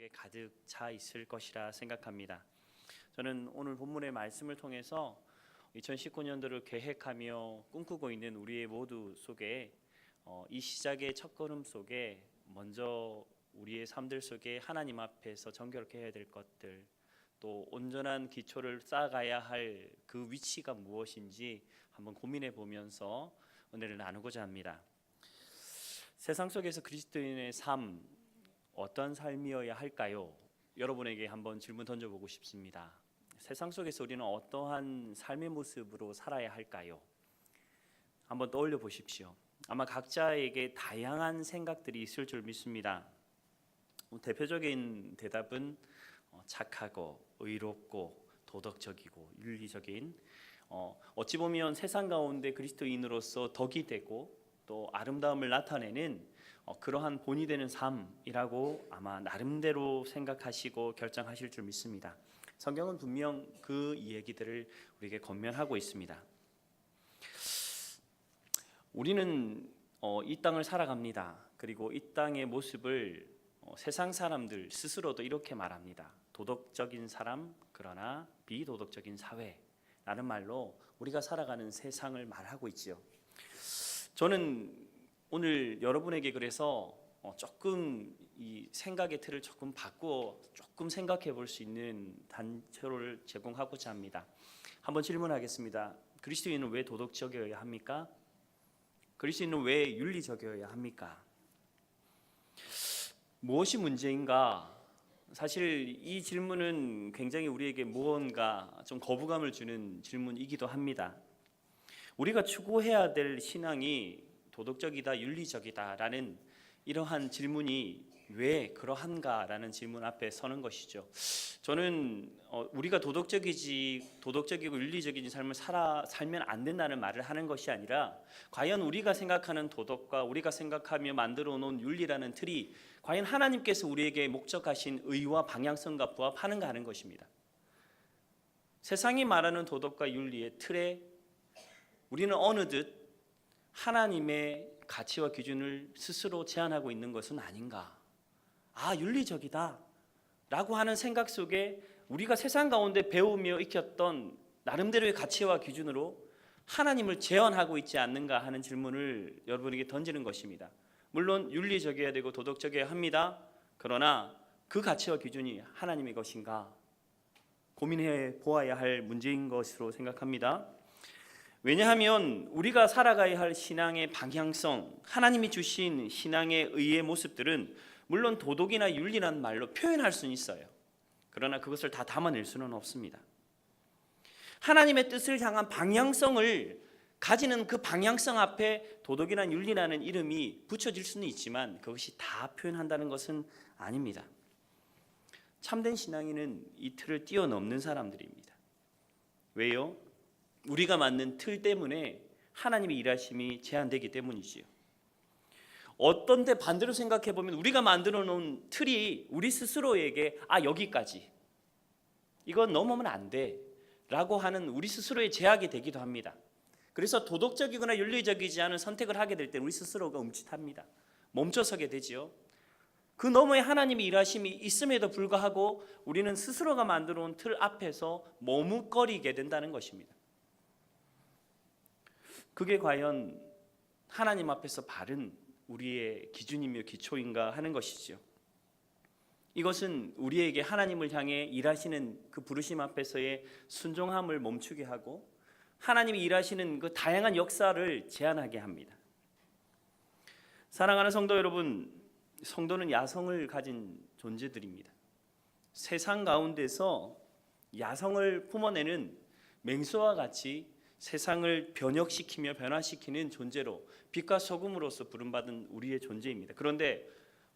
속에 가득 차 있을 것이라 생각합니다. 저는 오늘 본문의 말씀을 통해서 2019년도를 계획하며 꿈꾸고 있는 우리의 모두 속에 이 시작의 첫걸음 속에 먼저 우리의 삶들 속에 하나님 앞에서 정결케 해야 될 것들, 또 온전한 기초를 쌓아가야 할 그 위치가 무엇인지 한번 고민해 보면서 은혜를 나누고자 합니다. 세상 속에서 그리스도인의 삶, 어떤 삶이어야 할까요? 여러분에게 한번 질문 던져보고 싶습니다. 세상 속에서 우리는 어떠한 삶의 모습으로 살아야 할까요? 한번 떠올려 보십시오. 아마 각자에게 다양한 생각들이 있을 줄 믿습니다. 대표적인 대답은 착하고 의롭고 도덕적이고 윤리적인, 어찌 보면 세상 가운데 그리스도인으로서 덕이 되고 또 아름다움을 나타내는 그러한 본이 되는 삶이라고 아마 나름대로 생각하시고 결정하실 줄 믿습니다. 성경은 분명 그 얘기들을 우리에게 권면하고 있습니다. 우리는 이 땅을 살아갑니다. 그리고 이 땅의 모습을 세상 사람들 스스로도 이렇게 말합니다. 도덕적인 사람, 그러나 비도덕적인 사회라는 말로 우리가 살아가는 세상을 말하고 있지요. 저는 오늘 여러분에게 그래서 조금 이 생각의 틀을 조금 바꾸어 조금 생각해 볼 수 있는 단초를 제공하고자 합니다. 한번 질문하겠습니다. 그리스도인은 왜 도덕적이어야 합니까? 그리스도인은 왜 윤리적이어야 합니까? 무엇이 문제인가? 사실 이 질문은 굉장히 우리에게 무언가 좀 거부감을 주는 질문이기도 합니다. 우리가 추구해야 될 신앙이 도덕적이다, 윤리적이다라는 이러한 질문이 왜 그러한가라는 질문 앞에 서는 것이죠. 저는 우리가 도덕적이고 윤리적인 삶을 살면 안 된다는 말을 하는 것이 아니라, 과연 우리가 생각하는 도덕과 우리가 생각하며 만들어 놓은 윤리라는 틀이 과연 하나님께서 우리에게 목적하신 의와 방향성과 부합하는가 하는 것입니다. 세상이 말하는 도덕과 윤리의 틀에 우리는 어느덧 하나님의 가치와 기준을 스스로 제한하고 있는 것은 아닌가? 윤리적이다 라고 하는 생각 속에 우리가 세상 가운데 배우며 익혔던 나름대로의 가치와 기준으로 하나님을 제한하고 있지 않는가 하는 질문을 여러분에게 던지는 것입니다. 물론 윤리적이어야 되고 도덕적이어야 합니다. 그러나 그 가치와 기준이 하나님의 것인가 고민해 보아야 할 문제인 것으로 생각합니다. 왜냐하면 우리가 살아가야 할 신앙의 방향성, 하나님이 주신 신앙의 의의 모습들은 물론 도덕이나 윤리라는 말로 표현할 수는 있어요. 그러나 그것을 다 담아낼 수는 없습니다. 하나님의 뜻을 향한 방향성을 가지는 그 방향성 앞에 도덕이나 윤리라는 이름이 붙여질 수는 있지만 그것이 다 표현한다는 것은 아닙니다. 참된 신앙인은 이 틀을 뛰어넘는 사람들입니다. 왜요? 우리가 만든 틀 때문에 하나님의 일하심이 제한되기 때문이지요. 어떤 때 반대로 생각해 보면 우리가 만들어 놓은 틀이 우리 스스로에게 여기까지, 이건 넘으면 안 돼 라고 하는 우리 스스로의 제약이 되기도 합니다. 그래서 도덕적이거나 윤리적이지 않은 선택을 하게 될 때 우리 스스로가 움찔합니다. 멈춰서게 되지요. 그 너머에 하나님의 일하심이 있음에도 불구하고 우리는 스스로가 만들어 놓은 틀 앞에서 머뭇거리게 된다는 것입니다. 그게 과연 하나님 앞에서 바른 우리의 기준이며 기초인가 하는 것이죠. 이것은 우리에게 하나님을 향해 일하시는 그 부르심 앞에서의 순종함을 멈추게 하고 하나님이 일하시는 그 다양한 역사를 제한하게 합니다. 사랑하는 성도 여러분, 성도는 야성을 가진 존재들입니다. 세상 가운데서 야성을 품어내는 맹수와 같이 세상을 변혁시키며 변화시키는 존재로 빛과 소금으로서 부름받은 우리의 존재입니다. 그런데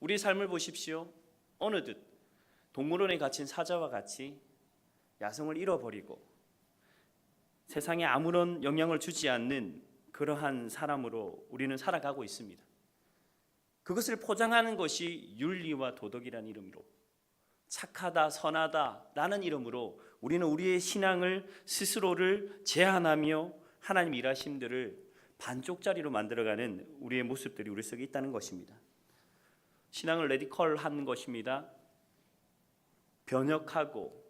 우리의 삶을 보십시오. 어느덧 동물원에 갇힌 사자와 같이 야성을 잃어버리고 세상에 아무런 영향을 주지 않는 그러한 사람으로 우리는 살아가고 있습니다. 그것을 포장하는 것이 윤리와 도덕이라는 이름으로, 착하다, 선하다라는 이름으로 우리는 우리의 신앙을 스스로를 제한하며 하나님 일하심들을 반쪽짜리로 만들어가는 우리의 모습들이 우리 속에 있다는 것입니다. 신앙을 레디컬한 것입니다. 변혁하고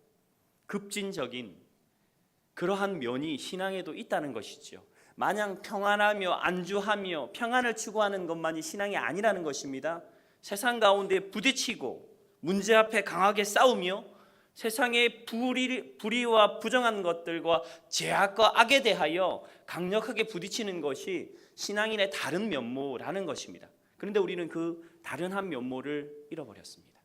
급진적인 그러한 면이 신앙에도 있다는 것이죠. 마냥 평안하며 안주하며 평안을 추구하는 것만이 신앙이 아니라는 것입니다. 세상 가운데 부딪히고 문제 앞에 강하게 싸우며 세상의 불의와 부정한 것들과 죄악과 악에 대하여 강력하게 부딪히는 것이 신앙인의 다른 면모라는 것입니다. 그런데 우리는 그 다른 한 면모를 잃어버렸습니다.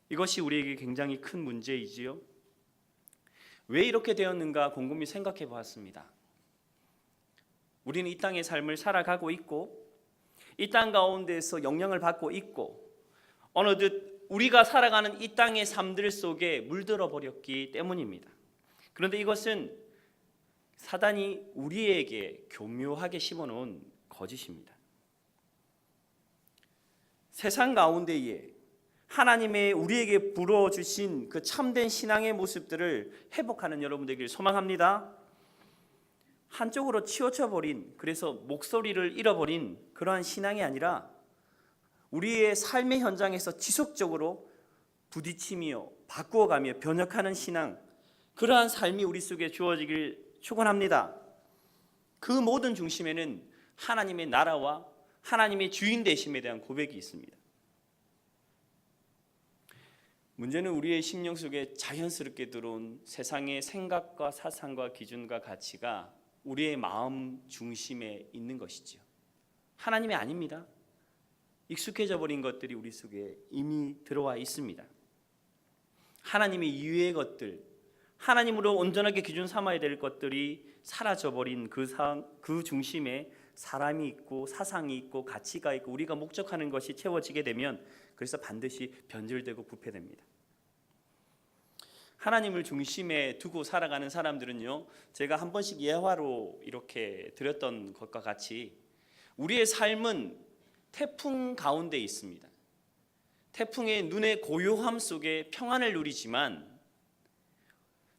이것이 우리에게 굉장히 큰 문제이지요. 왜 이렇게 되었는가 곰곰이 생각해 보았습니다. 우리는 이 땅의 삶을 살아가고 있고 이 땅 가운데에서 영향을 받고 있고 어느덧 우리가 살아가는 이 땅의 삶들 속에 물들어 버렸기 때문입니다. 그런데 이것은 사단이 우리에게 교묘하게 심어놓은 거짓입니다. 세상 가운데에 하나님의 우리에게 불어주신 그 참된 신앙의 모습들을 회복하는 여러분 되기를 소망합니다. 한쪽으로 치우쳐 버린, 그래서 목소리를 잃어버린 그러한 신앙이 아니라 우리의 삶의 현장에서 지속적으로 부딪히며 바꾸어가며 변혁하는 신앙, 그러한 삶이 우리 속에 주어지길 축원합니다. 그 모든 중심에는 하나님의 나라와 하나님의 주인 되심에 대한 고백이 있습니다. 문제는 우리의 심령 속에 자연스럽게 들어온 세상의 생각과 사상과 기준과 가치가 우리의 마음 중심에 있는 것이죠. 하나님이 아닙니다. 익숙해져 버린 것들이 우리 속에 이미 들어와 있습니다. 하나님의 이외의 것들, 하나님으로 온전하게 기준 삼아야 될 것들이 사라져버린 그 중심에 사람이 있고 사상이 있고 가치가 있고 우리가 목적하는 것이 채워지게 되면 그래서 반드시 변질되고 부패됩니다. 하나님을 중심에 두고 살아가는 사람들은요, 제가 한 번씩 예화로 이렇게 드렸던 것과 같이 우리의 삶은 태풍 가운데 있습니다. 태풍의 눈의 고요함 속에 평안을 누리지만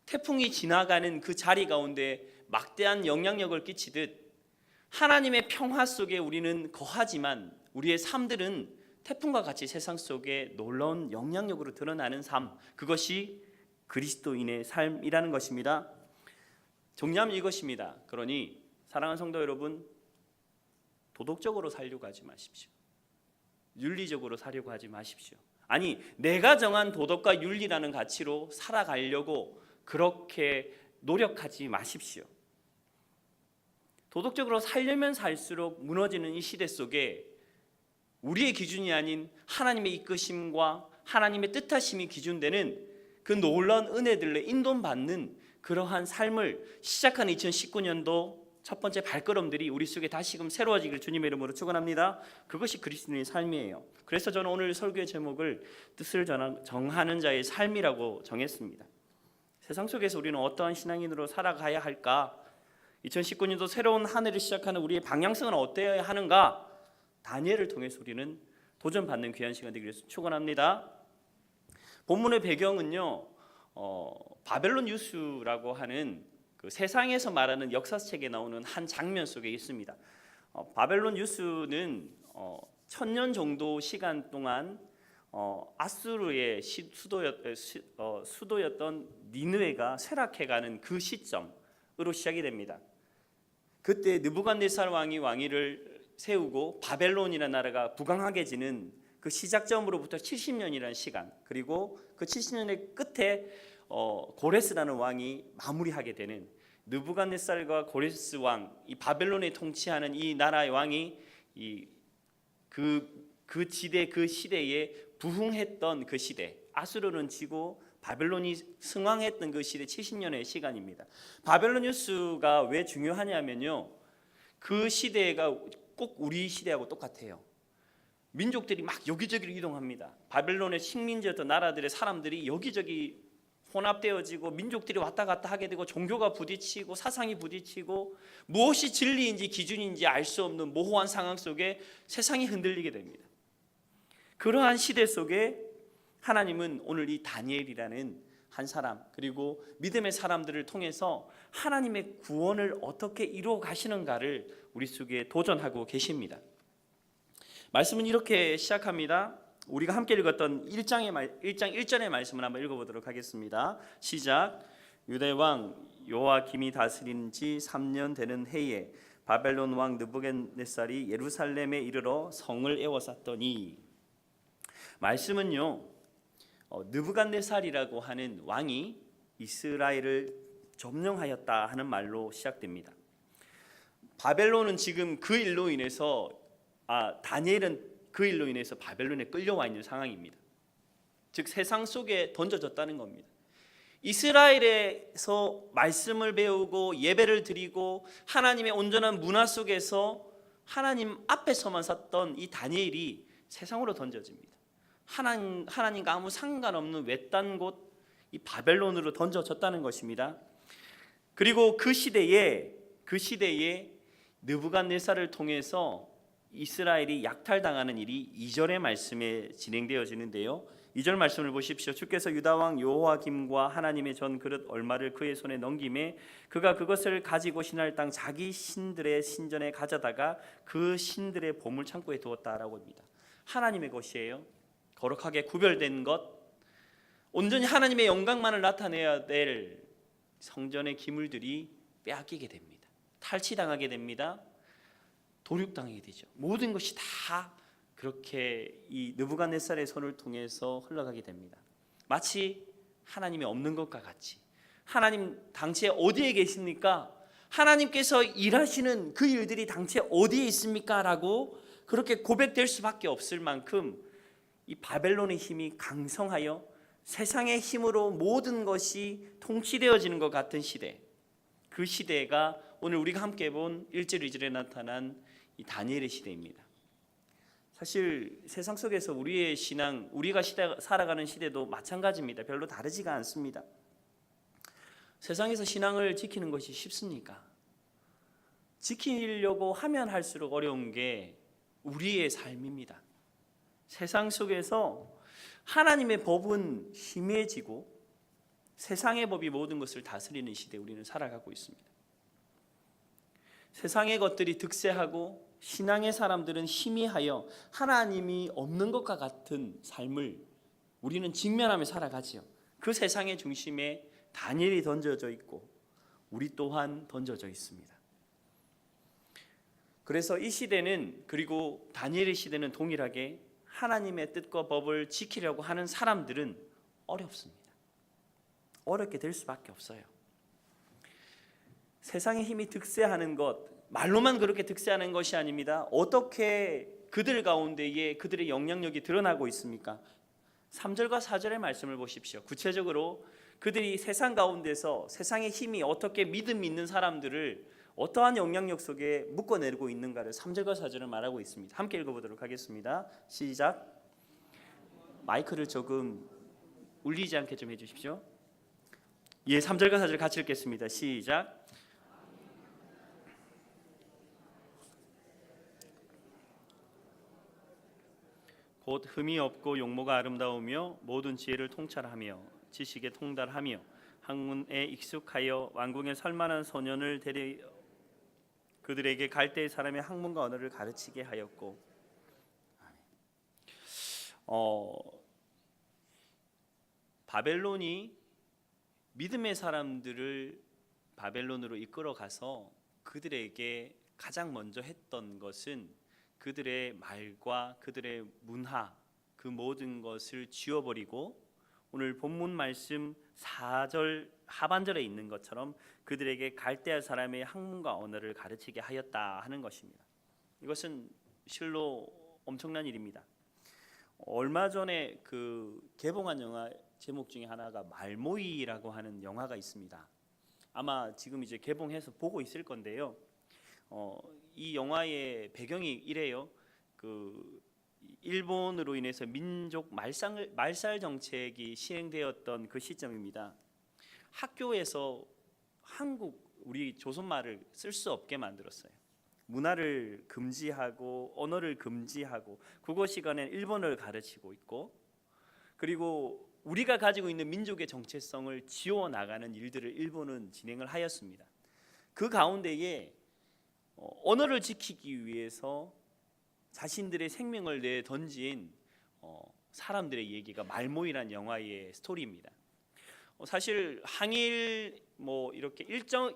태풍이 지나가는 그 자리 가운데 막대한 영향력을 끼치듯 하나님의 평화 속에 우리는 거하지만 우리의 삶들은 태풍과 같이 세상 속에 놀라운 영향력으로 드러나는 삶, 그것이 그리스도인의 삶이라는 것입니다. 정리하면 이것입니다. 그러니 사랑하는 성도 여러분, 도덕적으로 살려고 하지 마십시오. 윤리적으로 살려고 하지 마십시오. 아니, 내가 정한 도덕과 윤리라는 가치로 살아가려고 그렇게 노력하지 마십시오. 도덕적으로 살려면 살수록 무너지는 이 시대 속에 우리의 기준이 아닌 하나님의 이끄심과 하나님의 뜻하심이 기준되는 그 놀라운 은혜들로 인도받는 그러한 삶을 시작한 2019년도 첫 번째 발걸음들이 우리 속에 다시금 새로워지기를 주님의 이름으로 축원합니다. 그것이 그리스도인의 삶이에요. 그래서 저는 오늘 설교의 제목을 뜻을 정하는 자의 삶이라고 정했습니다. 세상 속에서 우리는 어떠한 신앙인으로 살아가야 할까? 2019년도 새로운 한 해를 시작하는 우리의 방향성은 어때야 하는가? 다니엘을 통해서 우리는 도전받는 귀한 시간 되기를 축원합니다. 본문의 배경은요, 바벨론 유수라고 하는 그 세상에서 말하는 역사책에 나오는 한 장면 속에 있습니다. 바벨론 유수는 1000년 정도 시간 동안 아수르의 수도였던 니느웨가 쇠락해가는 그 시점으로 시작이 됩니다. 그때 느부갓네살 왕이 왕위를 세우고 바벨론이라는 나라가 부강하게 지는 그 시작점으로부터 70년이라는 시간, 그리고 그 70년의 끝에 고레스라는 왕이 마무리하게 되는 느부갓네살과 고레스 왕, 이 바벨론에 통치하는 이 나라의 왕이 그 지대 그 시대에 부흥했던 그 시대, 아수르는 지고 바벨론이 승왕했던 그 시대 70년의 시간입니다. 바벨론 유수가 왜 중요하냐면요, 그 시대가 꼭 우리 시대하고 똑같아요. 민족들이 막 여기저기로 이동합니다. 바벨론의 식민지였던 나라들의 사람들이 여기저기 혼합되어지고 민족들이 왔다 갔다 하게 되고 종교가 부딪히고 사상이 부딪히고 무엇이 진리인지 기준인지 알 수 없는 모호한 상황 속에 세상이 흔들리게 됩니다. 그러한 시대 속에 하나님은 오늘 이 다니엘이라는 한 사람, 그리고 믿음의 사람들을 통해서 하나님의 구원을 어떻게 이루어 가시는가를 우리 속에 도전하고 계십니다. 말씀은 이렇게 시작합니다. 우리가 함께 읽었던 1장 1절의 말씀을 한번 읽어보도록 하겠습니다. 시작. 유대 왕 요아김이 다스린 지 3년 되는 해에 바벨론 왕 느부갓네살이 예루살렘에 이르러 성을 에워쌌더니, 말씀은요, 느부갓네살이라고 하는 왕이 이스라엘을 점령하였다 하는 말로 시작됩니다. 바벨론은 지금 그 일로 인해서 다니엘은 그 일로 인해서 바벨론에 끌려와 있는 상황입니다. 즉 세상 속에 던져졌다는 겁니다. 이스라엘에서 말씀을 배우고 예배를 드리고 하나님의 온전한 문화 속에서 하나님 앞에서만 섰던 이 다니엘이 세상으로 던져집니다. 하나님과 아무 상관없는 외딴 곳, 이 바벨론으로 던져졌다는 것입니다. 그리고 그 시대에 느부갓네살을 통해서 이스라엘이 약탈당하는 일이 2절의 말씀에 진행되어지는데요. 2절 말씀을 보십시오. 주께서 유다 왕 여호와김과 하나님의 전 그릇 얼마를 그의 손에 넘김에 그가 그것을 가지고 신할 땅 자기 신들의 신전에 가져다가 그 신들의 보물 창고에 두었다라고 합니다. 하나님의 것이에요. 거룩하게 구별된 것, 온전히 하나님의 영광만을 나타내야 될 성전의 기물들이 빼앗기게 됩니다. 탈취당하게 됩니다. 도륙당하게 되죠. 모든 것이 다 그렇게 이 느부갓네살의 손을 통해서 흘러가게 됩니다. 마치 하나님이 없는 것과 같이, 하나님 당시에 어디에 계십니까? 하나님께서 일하시는 그 일들이 당시에 어디에 있습니까? 라고 그렇게 고백될 수밖에 없을 만큼 이 바벨론의 힘이 강성하여 세상의 힘으로 모든 것이 통치되어지는 것 같은 시대, 그 시대가 오늘 우리가 함께 본 1절 2절에 나타난 이 다니엘의 시대입니다. 사실 세상 속에서 우리의 신앙, 우리가 살아가는 시대도 마찬가지입니다. 별로 다르지가 않습니다. 세상에서 신앙을 지키는 것이 쉽습니까? 지키려고 하면 할수록 어려운 게 우리의 삶입니다. 세상 속에서 하나님의 법은 희미해지고 세상의 법이 모든 것을 다스리는 시대에 우리는 살아가고 있습니다. 세상의 것들이 득세하고 신앙의 사람들은 희미하여 하나님이 없는 것과 같은 삶을 우리는 직면하며 살아가지요. 그 세상의 중심에 다니엘이 던져져 있고 우리 또한 던져져 있습니다. 그래서 이 시대는, 그리고 다니엘의 시대는 동일하게 하나님의 뜻과 법을 지키려고 하는 사람들은 어렵습니다. 어렵게 될 수밖에 없어요. 세상의 힘이 득세하는 것, 말로만 그렇게 득세하는 것이 아닙니다. 어떻게 그들 가운데에 그들의 영향력이 드러나고 있습니까? 3절과 4절의 말씀을 보십시오. 구체적으로 그들이 세상 가운데서 세상의 힘이 어떻게 믿음 있는 사람들을 어떠한 영향력 속에 묶어내고 있는가를 3절과 4절은 말하고 있습니다. 함께 읽어보도록 하겠습니다. 시작. 마이크를 조금 울리지 않게 좀 해주십시오. 예, 3절과 4절 같이 읽겠습니다. 시작. 곧 흠이 없고 용모가 아름다우며 모든 지혜를 통찰하며 지식에 통달하며 학문에 익숙하여 왕궁에 설만한 소년을 데려 그들에게 갈대의 사람의 학문과 언어를 가르치게 하였고. 바벨론이 믿음의 사람들을 바벨론으로 이끌어가서 그들에게 가장 먼저 했던 것은 그들의 말과 그들의 문화, 그 모든 것을 지워버리고 오늘 본문 말씀 4절 하반절에 있는 것처럼 그들에게 갈대아 사람의 학문과 언어를 가르치게 하였다 하는 것입니다. 이것은 실로 엄청난 일입니다. 얼마 전에 그 개봉한 영화 제목 중에 하나가 말모이라고 하는 영화가 있습니다. 아마 지금 이제 개봉해서 보고 있을 건데요. 이 영화의 배경이 이래요. 그 일본으로 인해서 민족 말살 정책이 시행되었던 그 시점입니다. 학교에서 우리 조선말을 쓸 수 없게 만들었어요. 문화를 금지하고 언어를 금지하고 국어 시간에 일본어를 가르치고 있고, 그리고 우리가 가지고 있는 민족의 정체성을 지워 나가는 일들을 일본은 진행을 하였습니다. 그 가운데에 언어를 지키기 위해서 자신들의 생명을 내 던진 사람들의 얘기가 말모이란 영화의 스토리입니다. 사실 항일 이렇게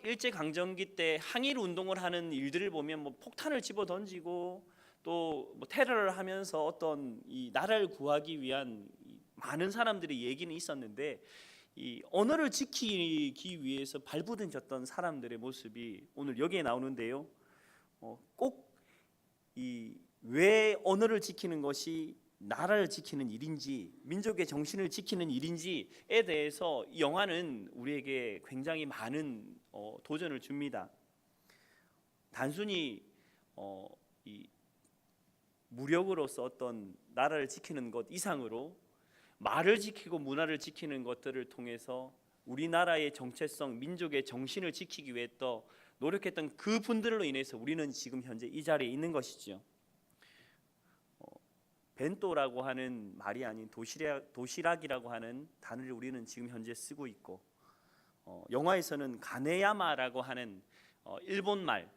일제 강점기 때 항일 운동을 하는 일들을 보면 폭탄을 집어 던지고 또 테러를 하면서 어떤 이 나라를 구하기 위한 많은 사람들의 얘기는 있었는데, 이 언어를 지키기 위해서 발부둥쳤던 사람들의 모습이 오늘 여기에 나오는데요. 꼭 왜 언어를 지키는 것이 나라를 지키는 일인지, 민족의 정신을 지키는 일인지에 대해서 이 영화는 우리에게 굉장히 많은 도전을 줍니다. 단순히 이 무력으로서 어떤 나라를 지키는 것 이상으로 말을 지키고 문화를 지키는 것들을 통해서 우리나라의 정체성, 민족의 정신을 지키기 위해 또 노력했던 그 분들로 인해서 우리는 지금 현재 이 자리에 있는 것이죠. 벤또라고 하는 말이 아닌 도시락이라고 하는 단어를 우리는 지금 현재 쓰고 있고, 영화에서는 가네야마라고 하는 일본 말,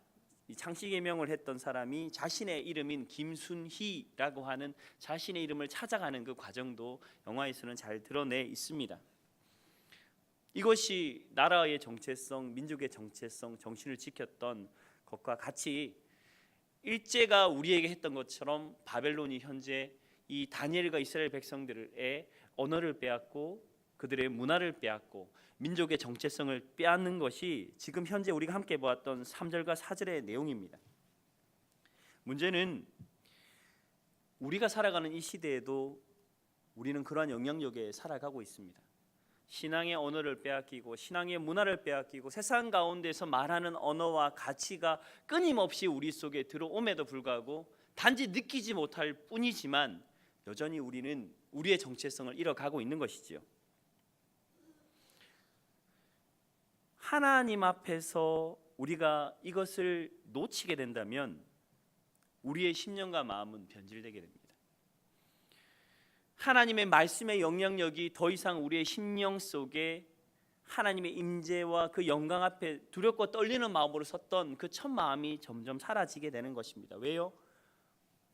창씨 개명을 했던 사람이 자신의 이름인 김순희라고 하는 자신의 이름을 찾아가는 그 과정도 영화에서는 잘 드러내 있습니다. 이것이 나라의 정체성, 민족의 정체성, 정신을 지켰던 것과 같이 일제가 우리에게 했던 것처럼 바벨론이 현재 이 다니엘과 이스라엘 백성들의 언어를 빼앗고 그들의 문화를 빼앗고 민족의 정체성을 빼앗는 것이 지금 현재 우리가 함께 보았던 3절과 4절의 내용입니다. 문제는 우리가 살아가는 이 시대에도 우리는 그러한 영향력에 살아가고 있습니다. 신앙의 언어를 빼앗기고 신앙의 문화를 빼앗기고 세상 가운데서 말하는 언어와 가치가 끊임없이 우리 속에 들어옴에도 불구하고 단지 느끼지 못할 뿐이지만 여전히 우리는 우리의 정체성을 잃어가고 있는 것이지요. 하나님 앞에서 우리가 이것을 놓치게 된다면 우리의 심령과 마음은 변질되게 됩니다. 하나님의 말씀의 영향력이 더 이상 우리의 심령 속에 하나님의 임재와 그 영광 앞에 두렵고 떨리는 마음으로 섰던 그 첫 마음이 점점 사라지게 되는 것입니다. 왜요?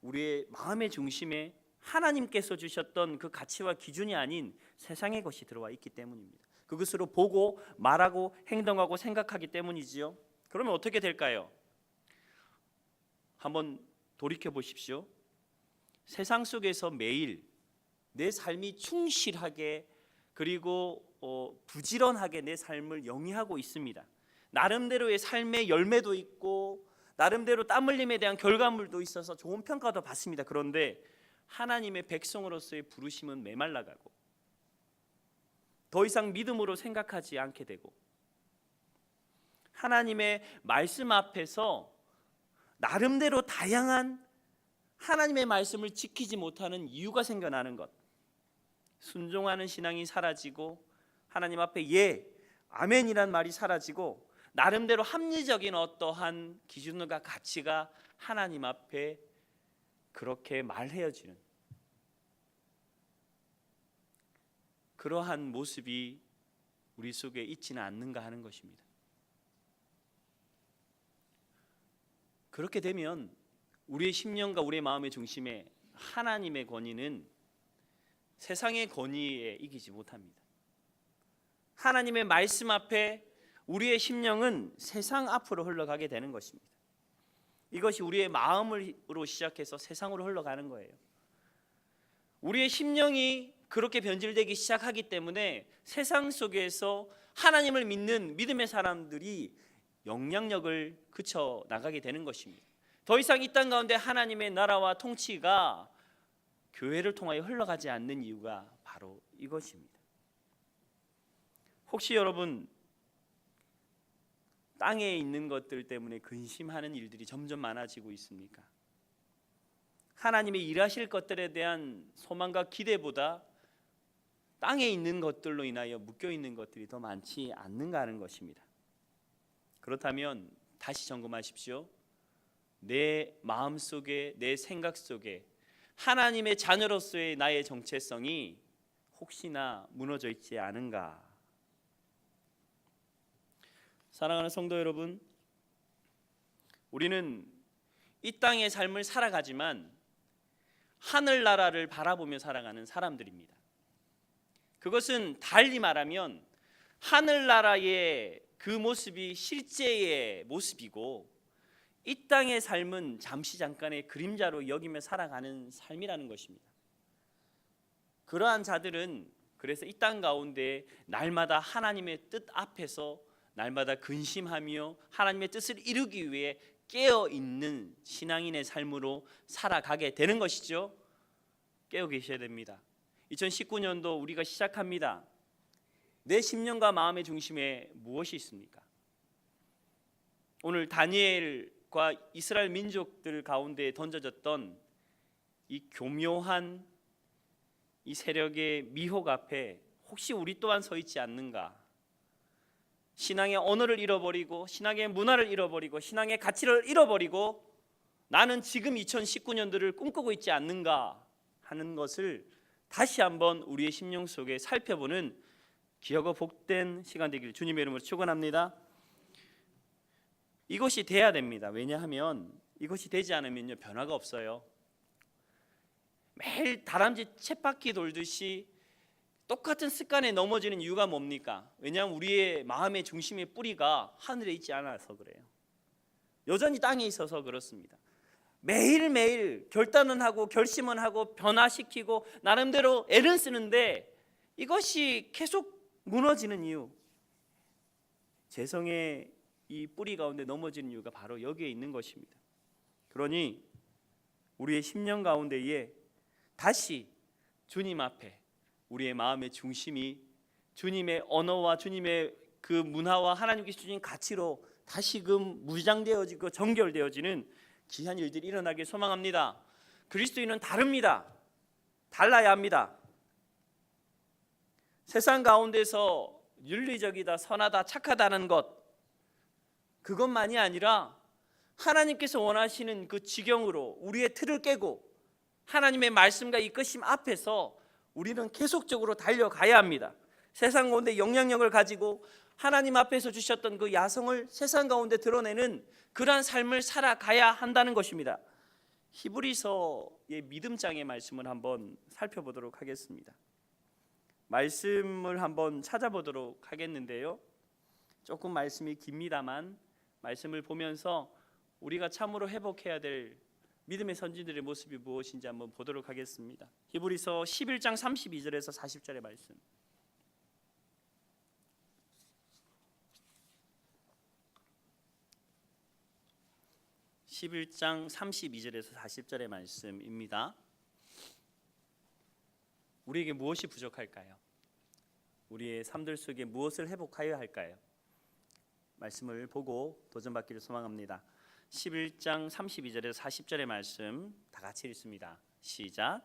우리의 마음의 중심에 하나님께서 주셨던 그 가치와 기준이 아닌 세상의 것이 들어와 있기 때문입니다. 그것으로 보고 말하고 행동하고 생각하기 때문이지요. 그러면 어떻게 될까요? 한번 돌이켜 보십시오. 세상 속에서 매일 내 삶이 충실하게 그리고 부지런하게 내 삶을 영위하고 있습니다. 나름대로의 삶의 열매도 있고 나름대로 땀 흘림에 대한 결과물도 있어서 좋은 평가도 받습니다. 그런데 하나님의 백성으로서의 부르심은 메말라가고 더 이상 믿음으로 생각하지 않게 되고 하나님의 말씀 앞에서 나름대로 다양한 하나님의 말씀을 지키지 못하는 이유가 생겨나는 것, 순종하는 신앙이 사라지고 하나님 앞에 예, 아멘이란 말이 사라지고 나름대로 합리적인 어떠한 기준과 가치가 하나님 앞에 그렇게 말해지는 그러한 모습이 우리 속에 있지는 않는가 하는 것입니다. 그렇게 되면 우리의 심령과 우리의 마음의 중심에 하나님의 권위는 세상의 권위에 이기지 못합니다. 하나님의 말씀 앞에 우리의 심령은 세상 앞으로 흘러가게 되는 것입니다. 이것이 우리의 마음으로 시작해서 세상으로 흘러가는 거예요. 우리의 심령이 그렇게 변질되기 시작하기 때문에 세상 속에서 하나님을 믿는 믿음의 사람들이 영향력을 그쳐 나가게 되는 것입니다. 더 이상 이 땅 가운데 하나님의 나라와 통치가 교회를 통하여 흘러가지 않는 이유가 바로 이것입니다. 혹시 여러분 땅에 있는 것들 때문에 근심하는 일들이 점점 많아지고 있습니까? 하나님의 일하실 것들에 대한 소망과 기대보다 땅에 있는 것들로 인하여 묶여 있는 것들이 더 많지 않는가 하는 것입니다. 그렇다면 다시 점검하십시오. 내 마음 속에, 내 생각 속에 하나님의 자녀로서의 나의 정체성이 혹시나 무너져 있지 않은가? 사랑하는 성도 여러분, 우리는 이 땅의 삶을 살아가지만 하늘나라를 바라보며 살아가는 사람들입니다. 그것은 달리 말하면 하늘나라의 그 모습이 실제의 모습이고 이 땅의 삶은 잠시 잠깐의 그림자로 여기며 살아가는 삶이라는 것입니다. 그러한 자들은 그래서 이 땅 가운데 날마다 하나님의 뜻 앞에서 날마다 근심하며 하나님의 뜻을 이루기 위해 깨어있는 신앙인의 삶으로 살아가게 되는 것이죠. 깨어 계셔야 됩니다. 2019년도 우리가 시작합니다. 내 심령과 마음의 중심에 무엇이 있습니까? 오늘 다니엘과 이스라엘 민족들 가운데 던져졌던 이 교묘한 이 세력의 미혹 앞에 혹시 우리 또한 서 있지 않는가? 신앙의 언어를 잃어버리고 신앙의 문화를 잃어버리고 신앙의 가치를 잃어버리고 나는 지금 2019년도를 꿈꾸고 있지 않는가 하는 것을 다시 한번 우리의 심령 속에 살펴보는 귀하고 복된 시간 되기를 주님의 이름으로 축원합니다. 이것이 돼야 됩니다. 왜냐하면 이것이 되지 않으면요 변화가 없어요. 매일 다람쥐 쳇바퀴 돌듯이 똑같은 습관에 넘어지는 이유가 뭡니까? 왜냐하면 우리의 마음의 중심의 뿌리가 하늘에 있지 않아서 그래요. 여전히 땅에 있어서 그렇습니다. 매일매일 결단은 하고 결심은 하고 변화시키고 나름대로 애를 쓰는데 이것이 계속 무너지는 이유, 재성의 이 뿌리 가운데 넘어지는 이유가 바로 여기에 있는 것입니다. 그러니 우리의 심령 가운데에 다시 주님 앞에 우리의 마음의 중심이 주님의 언어와 주님의 그 문화와 하나님께서 주신 가치로 다시금 무장되어지고 정결되어지는 귀한 일들이 일어나길 소망합니다. 그리스도인은 다릅니다. 달라야 합니다. 세상 가운데서 윤리적이다, 선하다, 착하다는 것 그것만이 아니라 하나님께서 원하시는 그 지경으로 우리의 틀을 깨고 하나님의 말씀과 이끄심 앞에서 우리는 계속적으로 달려가야 합니다. 세상 가운데 영향력을 가지고 하나님 앞에서 주셨던 그 야성을 세상 가운데 드러내는 그러한 삶을 살아가야 한다는 것입니다. 히브리서의 믿음장의 말씀을 한번 살펴보도록 하겠습니다. 말씀을 한번 찾아보도록 하겠는데요. 조금 말씀이 깁니다만 말씀을 보면서 우리가 참으로 회복해야 될 믿음의 선진들의 모습이 무엇인지 한번 보도록 하겠습니다. 히브리서 11장 32절에서 40절의 말씀. 11장 32절에서 40절의 말씀입니다. 우리에게 무엇이 부족할까요? 우리의 삶들 속에 무엇을 회복하여야 할까요? 말씀을 보고 도전받기를 소망합니다. 11장 32절에서 40절의 말씀 다 같이 읽습니다. 시작.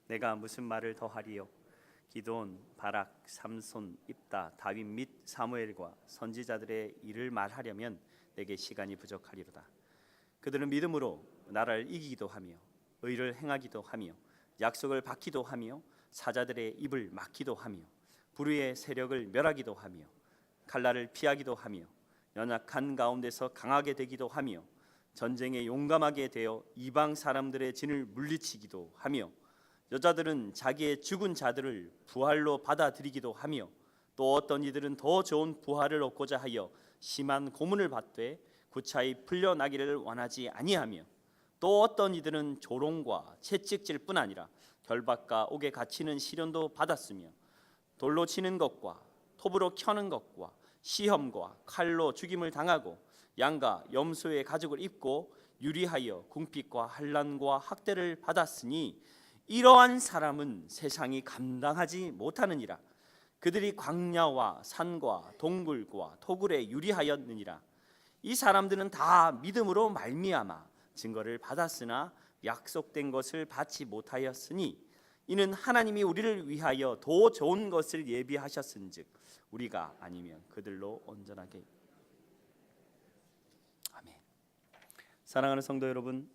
내가 무슨 말을 더하리요? 기드온, 바락, 삼손, 입다, 다윗 및 사무엘과 선지자들의 일을 말하려면 내게 시간이 부족하리로다. 그들은 믿음으로 나라를 이기기도 하며 의를 행하기도 하며 약속을 받기도 하며 사자들의 입을 막기도 하며 불의의 세력을 멸하기도 하며 칼날을 피하기도 하며 연약한 가운데서 강하게 되기도 하며 전쟁에 용감하게 되어 이방 사람들의 진을 물리치기도 하며 여자들은 자기의 죽은 자들을 부활로 받아들이기도 하며 또 어떤 이들은 더 좋은 부활을 얻고자 하여 심한 고문을 받되 구차히 풀려나기를 원하지 아니하며 또 어떤 이들은 조롱과 채찍질 뿐 아니라 결박과 옥에 갇히는 시련도 받았으며 돌로 치는 것과 톱으로 켜는 것과 시험과 칼로 죽임을 당하고 양과 염소의 가죽을 입고 유리하여 궁핍과 환난과 학대를 받았으니 이러한 사람은 세상이 감당하지 못하느니라. 그들이 광야와 산과 동굴과 토굴에 유리하였느니라. 이 사람들은 다 믿음으로 말미암아 증거를 받았으나 약속된 것을 받지 못하였으니 이는 하나님이 우리를 위하여 더 좋은 것을 예비하셨은즉 우리가 아니면 그들로 온전하게. 아멘. 사랑하는 성도 여러분,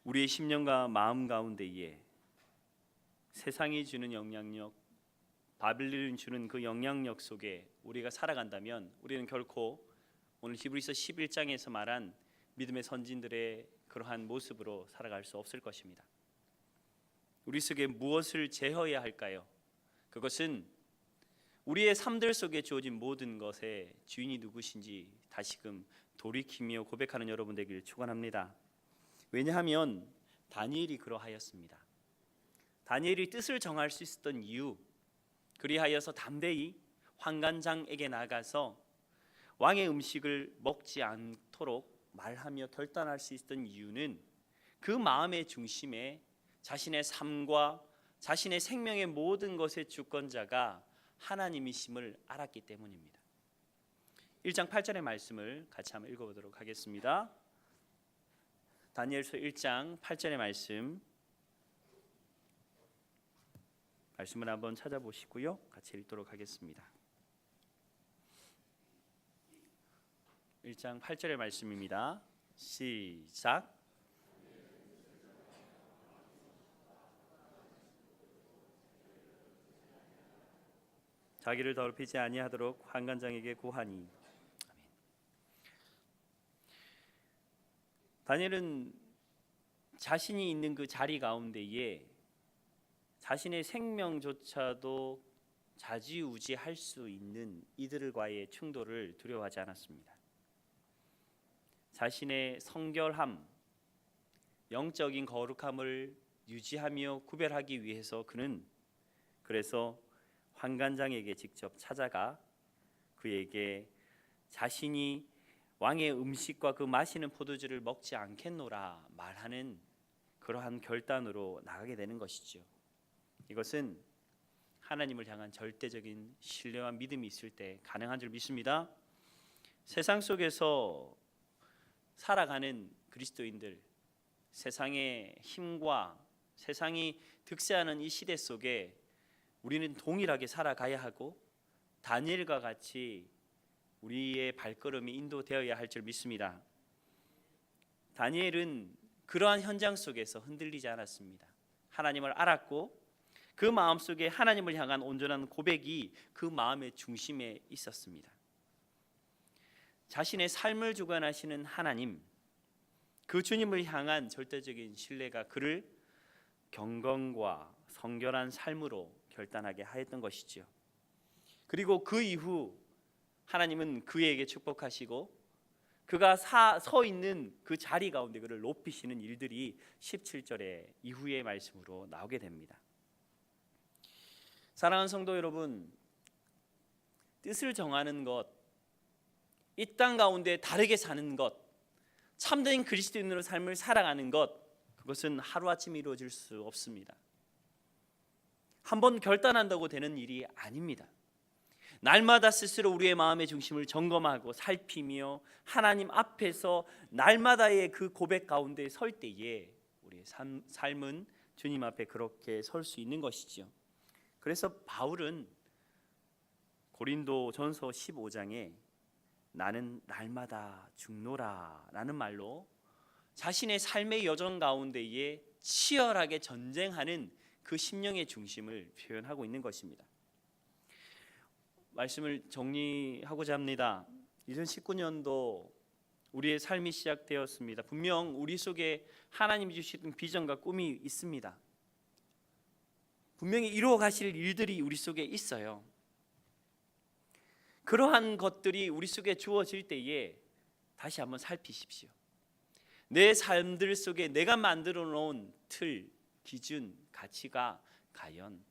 우리의 심령과 마음 가운데에 세상이 주는 영향력, 바벨론이 주는 그 영향력 속에 우리가 살아간다면 우리는 결코 오늘 히브리서 11장에서 말한 믿음의 선진들의 그러한 모습으로 살아갈 수 없을 것입니다. 우리 속에 무엇을 제어해야 할까요? 그것은 우리의 삶들 속에 주어진 모든 것의 주인이 누구신지 다시금 돌이키며 고백하는 여러분 되기를 축원합니다. 왜냐하면 다니엘이 그러하였습니다. 다니엘이 뜻을 정할 수 있었던 이유, 그리하여서 담대히 환관장에게 나가서 왕의 음식을 먹지 않도록 말하며 결단할 수 있었던 이유는 그 마음의 중심에 자신의 삶과 자신의 생명의 모든 것의 주권자가 하나님이심을 알았기 때문입니다. 1장 8절의 말씀을 같이 한번 읽어보도록 하겠습니다. 다니엘서 1장 8절의 말씀을 한번 찾아보시고요. 같이 읽도록 하겠습니다. 1장 8절의 말씀입니다. 시작. 자기를 더럽히지 아니하도록 환관장에게 구하니. 아멘. 다니엘은 자신이 있는 그 자리 가운데에 자신의 생명조차도 좌지우지할 수 있는 이들과의 충돌을 두려워하지 않았습니다. 자신의 성결함, 영적인 거룩함을 유지하며 구별하기 위해서 그는 그래서 환관장에게 직접 찾아가 그에게 자신이 왕의 음식과 그 마시는 포도주를 먹지 않겠노라 말하는 그러한 결단으로 나가게 되는 것이죠. 이것은 하나님을 향한 절대적인 신뢰와 믿음이 있을 때 가능한 줄 믿습니다. 세상 속에서 살아가는 그리스도인들, 세상의 힘과 세상이 득세하는 이 시대 속에 우리는 동일하게 살아가야 하고 다니엘과 같이 우리의 발걸음이 인도되어야 할 줄 믿습니다. 다니엘은 그러한 현장 속에서 흔들리지 않았습니다. 하나님을 알았고 그 마음속에 하나님을 향한 온전한 고백이 그 마음의 중심에 있었습니다. 자신의 삶을 주관하시는 하나님, 그 주님을 향한 절대적인 신뢰가 그를 경건과 성결한 삶으로 결단하게 하였던 것이지요. 그리고 그 이후 하나님은 그에게 축복하시고 그가 서 있는 그 자리 가운데 그를 높이시는 일들이 17절의 이후의 말씀으로 나오게 됩니다. 사랑하는 성도 여러분, 뜻을 정하는 것, 이 땅 가운데 다르게 사는 것, 참된 그리스도인으로 삶을 살아가는 것, 그것은 하루아침에 이루어질 수 없습니다. 한번 결단한다고 되는 일이 아닙니다. 날마다 스스로 우리의 마음의 중심을 점검하고 살피며 하나님 앞에서 날마다의 그 고백 가운데 설 때에 우리의 삶은 주님 앞에 그렇게 설 수 있는 것이죠. 그래서 바울은 고린도전서 15장에 나는 날마다 죽노라 라는 말로 자신의 삶의 여정 가운데에 치열하게 전쟁하는 그 심령의 중심을 표현하고 있는 것입니다. 말씀을 정리하고자 합니다. 2019년도 우리의 삶이 시작되었습니다. 분명 우리 속에 하나님이 주시던 비전과 꿈이 있습니다. 분명히 이루어 가실 일들이 우리 속에 있어요. 그러한 것들이 우리 속에 주어질 때에 다시 한번 살피십시오. 내 삶들 속에 내가 만들어 놓은 틀, 기준, 가치가 과연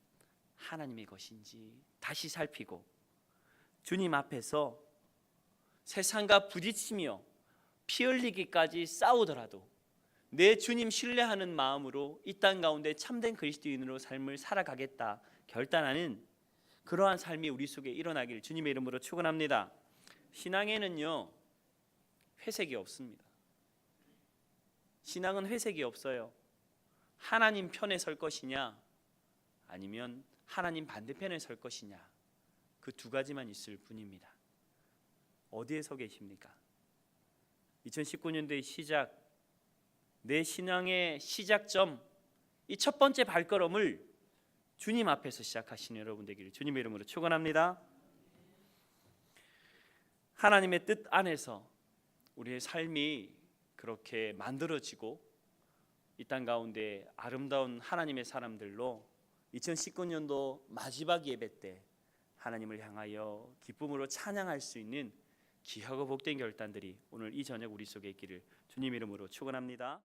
하나님의 것인지 다시 살피고 주님 앞에서 세상과 부딪히며 피 흘리기까지 싸우더라도 내 주님 신뢰하는 마음으로 이 땅 가운데 참된 그리스도인으로 삶을 살아가겠다 결단하는 그러한 삶이 우리 속에 일어나길 주님의 이름으로 축원합니다. 신앙에는요 회색이 없습니다. 신앙은 회색이 없어요. 하나님 편에 설 것이냐 아니면 하나님 반대편에 설 것이냐, 그 두 가지만 있을 뿐입니다. 어디에 서 계십니까? 2019년도의 시작, 내 신앙의 시작점, 이 첫 번째 발걸음을 주님 앞에서 시작하시는 여러분 되기를 주님의 이름으로 축원합니다. 하나님의 뜻 안에서 우리의 삶이 그렇게 만들어지고 이 땅 가운데 아름다운 하나님의 사람들로 2019년도 마지막 예배 때 하나님을 향하여 기쁨으로 찬양할 수 있는 귀하고 복된 결단들이 오늘 이 저녁 우리 속에 있기를 주님 이름으로 축원합니다.